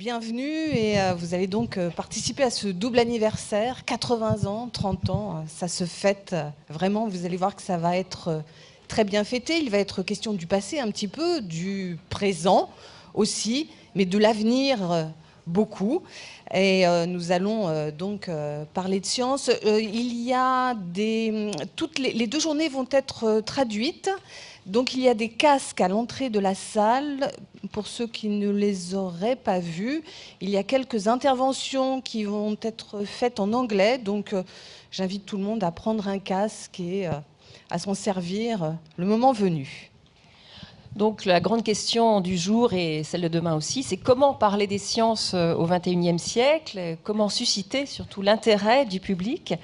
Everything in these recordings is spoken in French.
Bienvenue et vous allez donc participer à ce double anniversaire, 80 ans, 30 ans, ça se fête vraiment, vous allez voir que ça va être très bien fêté, il va être question du passé un petit peu, du présent aussi, mais de l'avenir beaucoup. Et nous allons donc parler de science. Il y a les 2 journées vont être traduites. Donc il y a des casques à l'entrée de la salle. Pour ceux qui ne les auraient pas vus, il y a quelques interventions qui vont être faites en anglais. Donc j'invite tout le monde à prendre un casque et à s'en servir le moment venu. Donc la grande question du jour et celle de demain aussi, c'est comment parler des sciences au XXIe siècle, comment susciter surtout l'intérêt du public,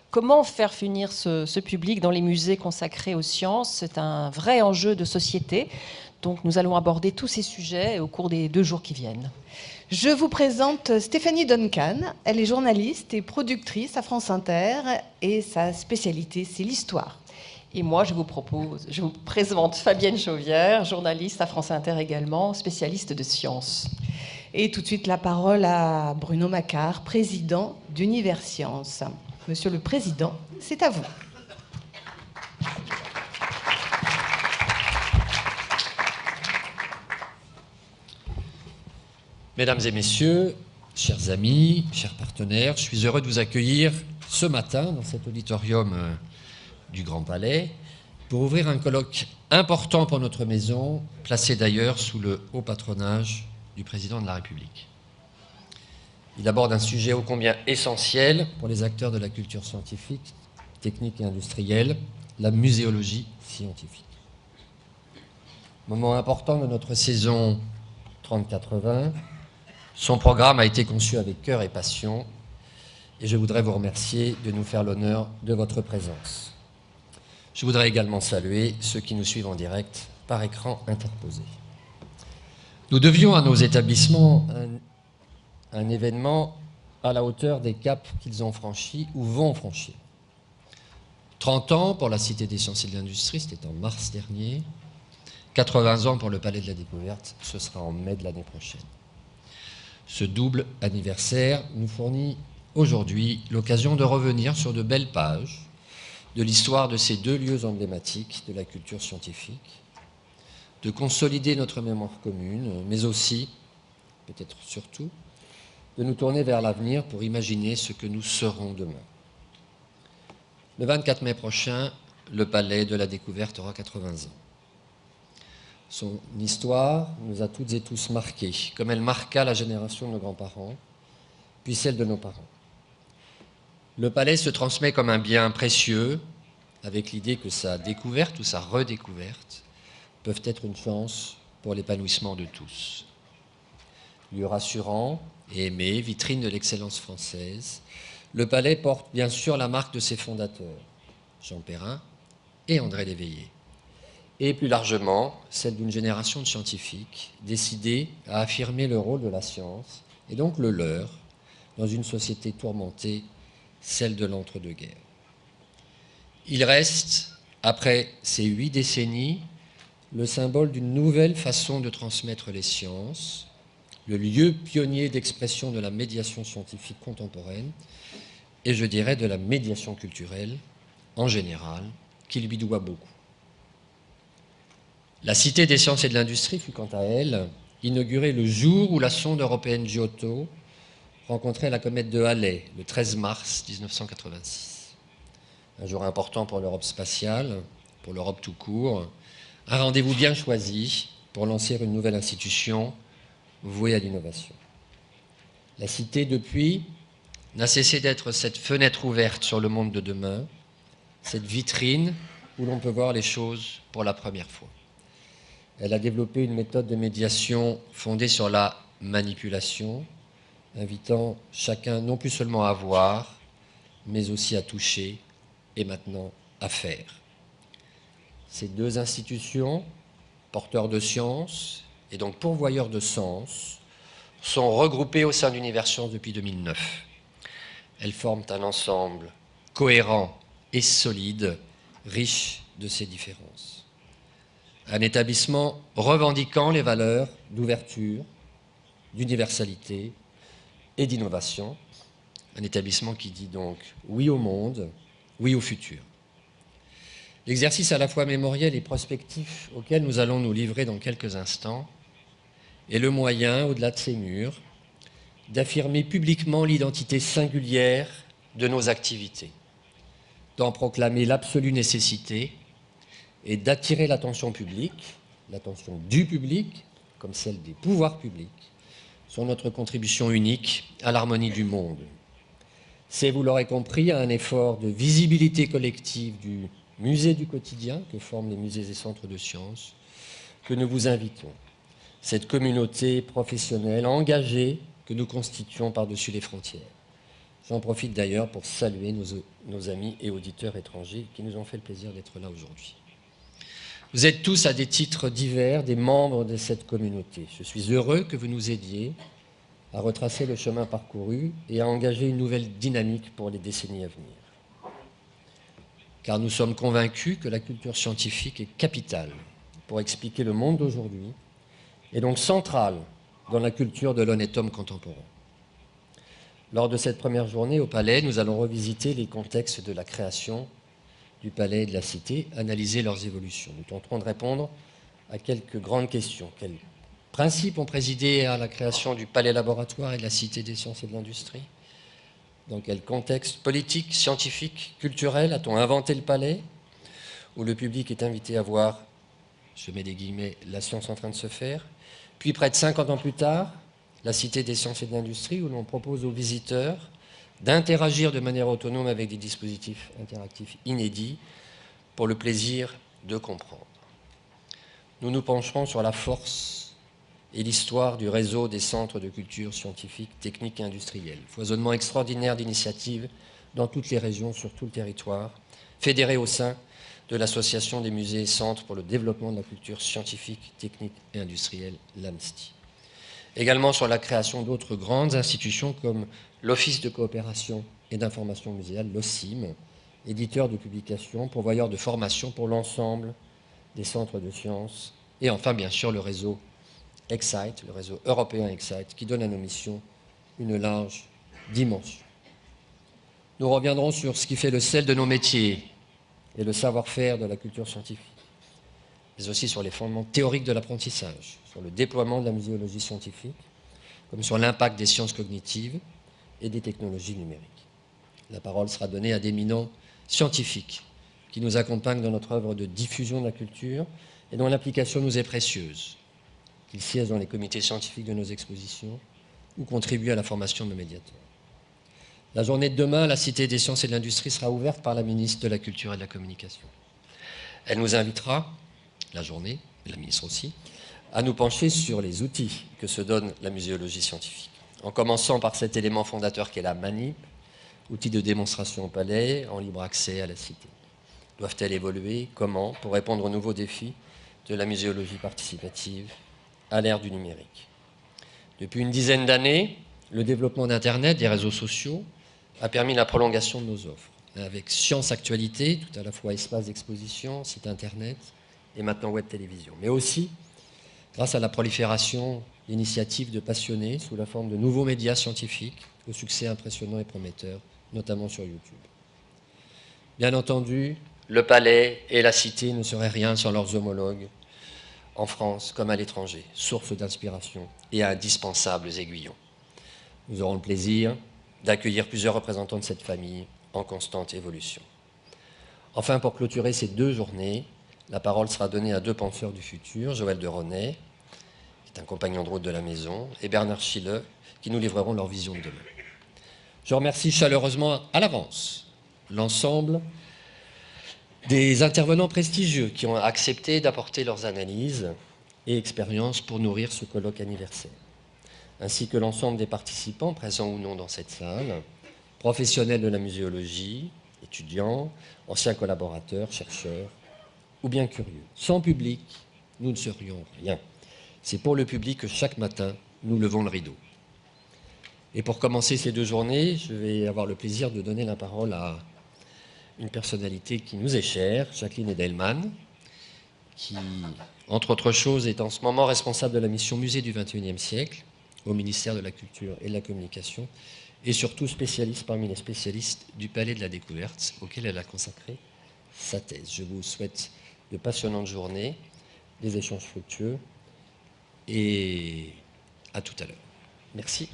comment faire finir ce public dans les musées consacrés aux sciences. C'est un vrai enjeu de société. Donc nous allons aborder tous ces sujets au cours des 2 jours qui viennent. Je vous présente Stéphanie Duncan. Elle est journaliste et productrice à France Inter et sa spécialité, c'est l'histoire. Et moi, je vous présente Fabienne Chauvière, journaliste à France Inter également, spécialiste de sciences. Et tout de suite la parole à Bruno Macquart, président d'Univers Sciences. Monsieur le Président, c'est à vous. Mesdames et messieurs, chers amis, chers partenaires, je suis heureux de vous accueillir ce matin dans cet auditorium du Grand Palais pour ouvrir un colloque important pour notre maison, placé d'ailleurs sous le haut patronage du Président de la République. Il aborde un sujet ô combien essentiel pour les acteurs de la culture scientifique, technique et industrielle, la muséologie scientifique. Moment important de notre saison 30-80, son programme a été conçu avec cœur et passion et je voudrais vous remercier de nous faire l'honneur de votre présence. Je voudrais également saluer ceux qui nous suivent en direct par écran interposé. Nous devions à nos établissements un événement à la hauteur des caps qu'ils ont franchis ou vont franchir. 30 ans pour la Cité des sciences et de l'industrie, c'était en mars dernier. 80 ans pour le Palais de la Découverte, ce sera en mai de l'année prochaine. Ce double anniversaire nous fournit aujourd'hui l'occasion de revenir sur de belles pages de l'histoire de ces 2 lieux emblématiques de la culture scientifique, de consolider notre mémoire commune, mais aussi, peut-être surtout, de nous tourner vers l'avenir pour imaginer ce que nous serons demain. Le 24 mai prochain, le Palais de la Découverte aura 80 ans. Son histoire nous a toutes et tous marqués, comme elle marqua la génération de nos grands-parents, puis celle de nos parents. Le palais se transmet comme un bien précieux, avec l'idée que sa découverte ou sa redécouverte peuvent être une chance pour l'épanouissement de tous. Lieu rassurant et aimé, vitrine de l'excellence française, le palais porte bien sûr la marque de ses fondateurs, Jean Perrin et André Léveillé, et plus largement celle d'une génération de scientifiques décidés à affirmer le rôle de la science, et donc le leur, dans une société tourmentée, celle de l'entre-deux-guerres. Il reste, après ces 8 décennies, le symbole d'une nouvelle façon de transmettre les sciences, le lieu pionnier d'expression de la médiation scientifique contemporaine, et je dirais de la médiation culturelle, en général, qui lui doit beaucoup. La Cité des sciences et de l'industrie fut quant à elle inaugurée le jour où la sonde européenne Giotto rencontrait la comète de Halley, le 13 mars 1986. Un jour important pour l'Europe spatiale, pour l'Europe tout court, un rendez-vous bien choisi pour lancer une nouvelle institution vouée à l'innovation. La Cité, depuis, n'a cessé d'être cette fenêtre ouverte sur le monde de demain, cette vitrine où l'on peut voir les choses pour la première fois. Elle a développé une méthode de médiation fondée sur la manipulation, invitant chacun non plus seulement à voir, mais aussi à toucher et maintenant à faire. Ces 2 institutions, porteurs de science et donc pourvoyeurs de sens, sont regroupées au sein d'Univers Sciences depuis 2009. Elles forment un ensemble cohérent et solide, riche de ses différences. Un établissement revendiquant les valeurs d'ouverture, d'universalité et d'innovation. Un établissement qui dit donc oui au monde, oui au futur. L'exercice à la fois mémoriel et prospectif auquel nous allons nous livrer dans quelques instants est le moyen, au-delà de ces murs, d'affirmer publiquement l'identité singulière de nos activités, d'en proclamer l'absolue nécessité et d'attirer l'attention publique, l'attention du public, comme celle des pouvoirs publics, sur notre contribution unique à l'harmonie du monde. C'est, vous l'aurez compris, un effort de visibilité collective du musée du quotidien que forment les musées et centres de sciences que nous vous invitons. Cette communauté professionnelle engagée que nous constituons par-dessus les frontières. J'en profite d'ailleurs pour saluer nos amis et auditeurs étrangers qui nous ont fait le plaisir d'être là aujourd'hui. Vous êtes tous à des titres divers des membres de cette communauté. Je suis heureux que vous nous aidiez à retracer le chemin parcouru et à engager une nouvelle dynamique pour les décennies à venir. Car nous sommes convaincus que la culture scientifique est capitale pour expliquer le monde d'aujourd'hui et donc centrale dans la culture de l'honnête homme contemporain. Lors de cette première journée au Palais, nous allons revisiter les contextes de la création du Palais et de la Cité, analyser leurs évolutions. Nous tenterons de répondre à quelques grandes questions. Quels principes ont présidé à la création du Palais Laboratoire et de la Cité des Sciences et de l'Industrie? Dans quel contexte politique, scientifique, culturel a-t-on inventé le Palais, où le public est invité à voir, je mets des guillemets, la science en train de se faire? Puis près de 50 ans plus tard, la Cité des Sciences et de l'Industrie, où l'on propose aux visiteurs d'interagir de manière autonome avec des dispositifs interactifs inédits pour le plaisir de comprendre. Nous nous pencherons sur la force et l'histoire du réseau des centres de culture scientifique, technique et industrielle. Foisonnement extraordinaire d'initiatives dans toutes les régions, sur tout le territoire, fédérés au sein de l'Association des musées et centres pour le développement de la culture scientifique, technique et industrielle, l'AMSTI. Également sur la création d'autres grandes institutions comme l'Office de coopération et d'information muséale, l'OCIM, éditeur de publications, pourvoyeur de formation pour l'ensemble des centres de sciences, et enfin bien sûr le réseau Excite, le réseau européen Excite, qui donne à nos missions une large dimension. Nous reviendrons sur ce qui fait le sel de nos métiers et le savoir-faire de la culture scientifique, mais aussi sur les fondements théoriques de l'apprentissage, sur le déploiement de la muséologie scientifique, comme sur l'impact des sciences cognitives et des technologies numériques. La parole sera donnée à d'éminents scientifiques qui nous accompagnent dans notre œuvre de diffusion de la culture et dont l'implication nous est précieuse, qu'ils siègent dans les comités scientifiques de nos expositions ou contribuent à la formation de nos médiateurs. La journée de demain, la Cité des Sciences et de l'Industrie sera ouverte par la ministre de la Culture et de la Communication. Elle nous invitera, la journée, et la ministre aussi, à nous pencher sur les outils que se donne la muséologie scientifique, en commençant par cet élément fondateur qu'est la manip, outil de démonstration au Palais, en libre accès à la Cité. Doivent-elles évoluer? Comment? Pour répondre aux nouveaux défis de la muséologie participative à l'ère du numérique. Depuis une dizaine d'années, le développement d'Internet, des réseaux sociaux, a permis la prolongation de nos offres, avec Science Actualité, tout à la fois espace d'exposition, site Internet et maintenant web télévision, mais aussi grâce à la prolifération d'initiatives de passionnés sous la forme de nouveaux médias scientifiques au succès impressionnant et prometteur, notamment sur YouTube. Bien entendu, le Palais et la Cité ne seraient rien sans leurs homologues en France comme à l'étranger, source d'inspiration et indispensables aiguillons. Nous aurons le plaisir d'accueillir plusieurs représentants de cette famille en constante évolution. Enfin, pour clôturer ces deux journées, la parole sera donnée à deux penseurs du futur, Joël de Ronet, qui est un compagnon de route de la maison, et Bernard Schiele, qui nous livreront leur vision de demain. Je remercie chaleureusement à l'avance l'ensemble des intervenants prestigieux qui ont accepté d'apporter leurs analyses et expériences pour nourrir ce colloque anniversaire, ainsi que l'ensemble des participants, présents ou non dans cette salle, professionnels de la muséologie, étudiants, anciens collaborateurs, chercheurs, ou bien curieux. Sans public, nous ne serions rien. C'est pour le public que chaque matin, nous levons le rideau. Et pour commencer ces deux journées, je vais avoir le plaisir de donner la parole à une personnalité qui nous est chère, Jacqueline Edelman, qui, entre autres choses, est en ce moment responsable de la mission Musée du XXIe siècle, au ministère de la Culture et de la Communication, et surtout spécialiste parmi les spécialistes du Palais de la Découverte, auquel elle a consacré sa thèse. Je vous souhaite de passionnantes journées, des échanges fructueux, et à tout à l'heure. Merci.